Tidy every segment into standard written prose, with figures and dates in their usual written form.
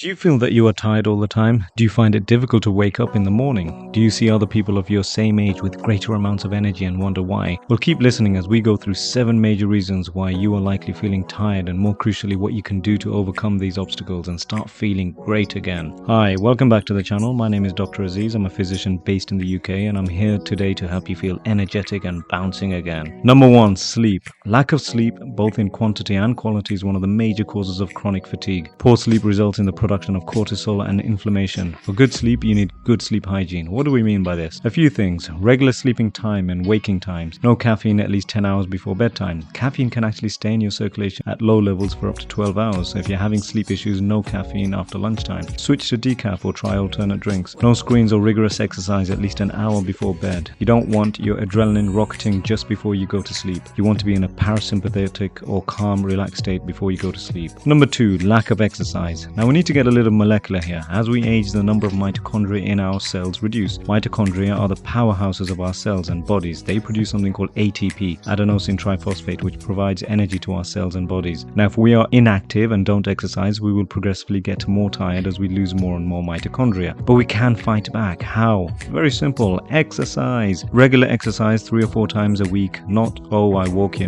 Do you feel that you are tired all the time? Do you find it difficult to wake up in the morning? Do you see other people of your same age with greater amounts of energy and wonder why? Well, keep listening as we go through 7 major reasons why you are likely feeling tired, and more crucially, what you can do to overcome these obstacles and start feeling great again. Hi, welcome back to the channel. My name is Dr. Aziz. I'm a physician based in the UK, and I'm here today to help you feel energetic and bouncing again. Number 1, sleep. Lack of sleep, both in quantity and quality, is one of the major causes of chronic fatigue. Poor sleep results in the production of cortisol and inflammation. For good sleep, you need good sleep hygiene. What do we mean by this? A few things. Regular sleeping time and waking times. No caffeine at least 10 hours before bedtime. Caffeine can actually stay in your circulation at low levels for up to 12 hours. So if you're having sleep issues, no caffeine after lunchtime. Switch to decaf or try alternate drinks. No screens or rigorous exercise at least an hour before bed. You don't want your adrenaline rocketing just before you go to sleep. You want to be in a parasympathetic or calm, relaxed state before you go to sleep. Number 2, lack of exercise. Now we need to get a little molecular here. As we age, the number of mitochondria in our cells reduce. Mitochondria are the powerhouses of our cells and bodies. They produce something called ATP, adenosine triphosphate, which provides energy to our cells and bodies. Now, if we are inactive and don't exercise, we will progressively get more tired as we lose more and more mitochondria. But we can fight back. How? Very simple. Exercise. Regular exercise 3 or 4 times a week. Not, oh, I walk,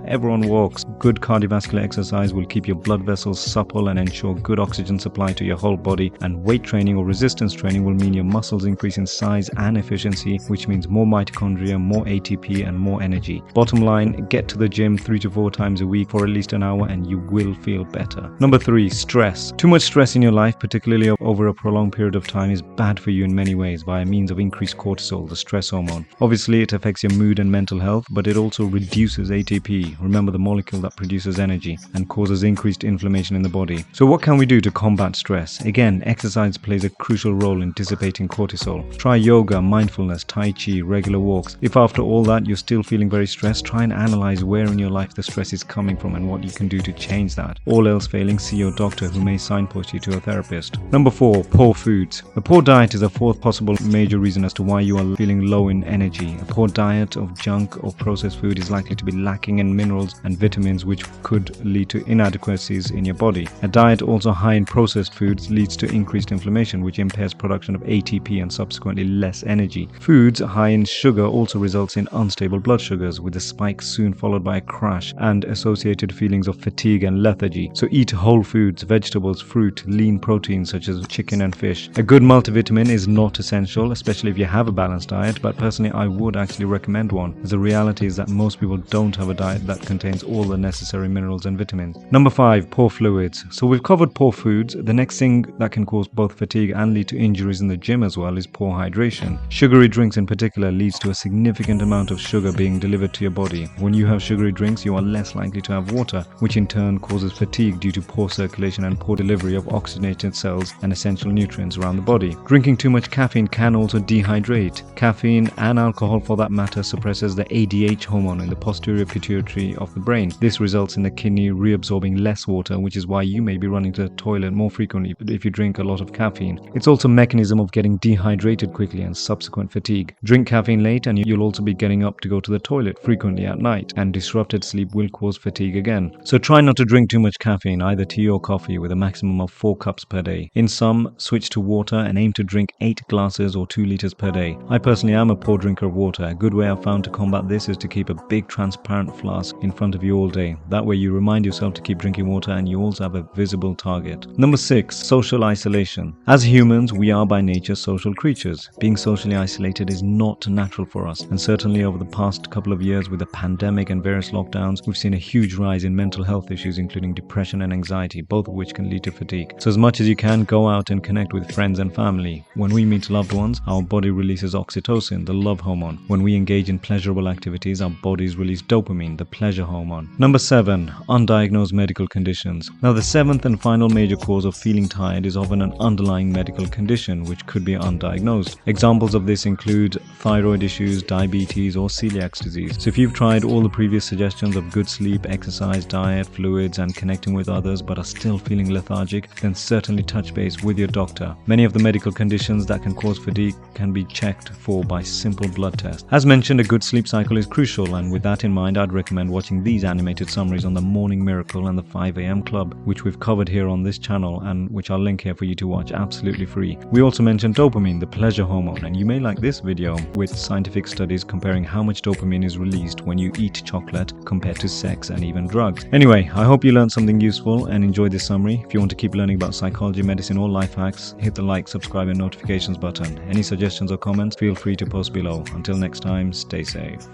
Everyone walks. Good cardiovascular exercise will keep your blood vessels supple and ensure good oxygen supply to your whole body, and weight training or resistance training will mean your muscles increase in size and efficiency, which means more mitochondria, more ATP and more energy. Bottom line, get to the gym 3 to 4 times a week for at least an hour and you will feel better. Number 3, stress. Too much stress in your life, particularly over a prolonged period of time, is bad for you in many ways via means of increased cortisol, the stress hormone. Obviously, it affects your mood and mental health, but it also reduces ATP, remember the molecule that produces energy, and causes increased inflammation in the body. So what can we do to combat stress? Again, exercise plays a crucial role in dissipating cortisol. Try yoga, mindfulness, tai chi, regular walks. If after all that you're still feeling very stressed, try and analyze where in your life the stress is coming from and what you can do to change that. All else failing, see your doctor, who may signpost you to a therapist. Number 4, poor foods. A poor diet is a 4th possible major reason as to why you are feeling low in energy. A poor diet of junk or processed food is likely to be lacking in minerals and vitamins, which could lead to inadequacies in your body. A diet also high in processed foods leads to increased inflammation, which impairs production of ATP and subsequently less energy. Foods high in sugar also results in unstable blood sugars, with a spike soon followed by a crash and associated feelings of fatigue and lethargy. So eat whole foods, vegetables, fruit, lean proteins such as chicken and fish. A good multivitamin is not essential, especially if you have a balanced diet, but personally I would actually recommend one, as the reality is that most people don't have a diet that contains all the necessary minerals and vitamins. Number 5, poor fluids. So we've covered poor foods. The next thing that can cause both fatigue and lead to injuries in the gym as well is poor hydration. Sugary drinks in particular leads to a significant amount of sugar being delivered to your body. When you have sugary drinks, you are less likely to have water, which in turn causes fatigue due to poor circulation and poor delivery of oxygenated cells and essential nutrients around the body. Drinking too much caffeine can also dehydrate. Caffeine, and alcohol for that matter, suppresses the ADH hormone in the posterior pituitary of the brain. This results in the kidney reabsorbing less water, which is why you may be running to the toilet more frequently if you drink a lot of caffeine. It's also a mechanism of getting dehydrated quickly and subsequent fatigue. Drink caffeine late and you'll also be getting up to go to the toilet frequently at night, and disrupted sleep will cause fatigue again. So try not to drink too much caffeine, either tea or coffee, with a maximum of 4 cups per day. In sum, switch to water and aim to drink 8 glasses or 2 liters per day. I personally am a poor drinker of water. A good way I've found to combat this is to keep a big transparent flask in front of you all day. That way you remind yourself to keep drinking water and you also have a visible target. Number 6, social isolation. As humans, we are by nature social creatures. Being socially isolated is not natural for us, and certainly over the past couple of years with the pandemic and various lockdowns, we've seen a huge rise in mental health issues, including depression and anxiety, both of which can lead to fatigue. So as much as you can, go out and connect with friends and family. When we meet loved ones, our body releases oxytocin, the love hormone. When we engage in pleasurable activities, our bodies release dopamine, the pleasure hormone. Number 7, undiagnosed medical conditions. Now the 7th and final major cause of feeling tired is often an underlying medical condition which could be undiagnosed. Examples of this include thyroid issues, diabetes or celiac disease. So if you've tried all the previous suggestions of good sleep, exercise, diet, fluids and connecting with others but are still feeling lethargic, then certainly touch base with your doctor. Many of the medical conditions that can cause fatigue can be checked for by simple blood tests. As mentioned, a good sleep cycle is crucial, and with that in mind I'd recommend watching these animated summaries on the Morning Miracle and the 5 a.m. Club, which we've covered here on this channel and which I'll link here for you to watch absolutely free. We also mentioned dopamine, the pleasure hormone, and you may like this video with scientific studies comparing how much dopamine is released when you eat chocolate compared to sex and even drugs. Anyway, I hope you learned something useful and enjoyed this summary. If you want to keep learning about psychology, medicine, or life hacks, hit the like, subscribe, and notifications button. Any suggestions or comments, feel free to post below. Until next time, stay safe.